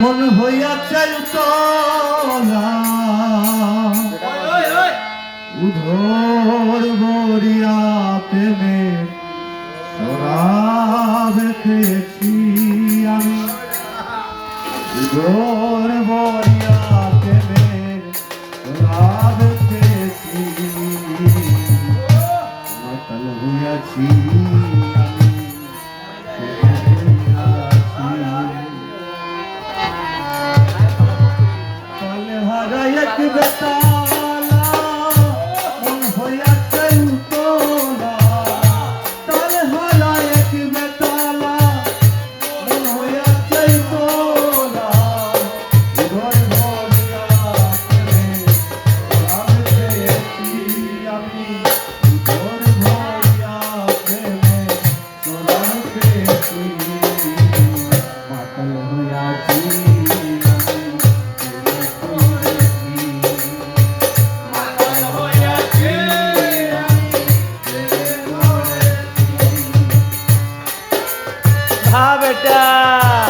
মন হইয়াছে উতলা উধর বরিয়া প্রেমে শরাব খেয়েছি আমি উধর বরিয়া প্রেমে শরাব খেয়েছি মাতাল হইয়াছি एक बेताला मन होयाছে উতলা তাল হারা এক বেতালা মন হইয়াছে উতলা ঘর ভরিয়া প্রেমে শরাব খেয়েছি আমি ঘর ভরিয়া প্রেমে শরাব খেয়েছি মাতাল হইয়াছি बेटा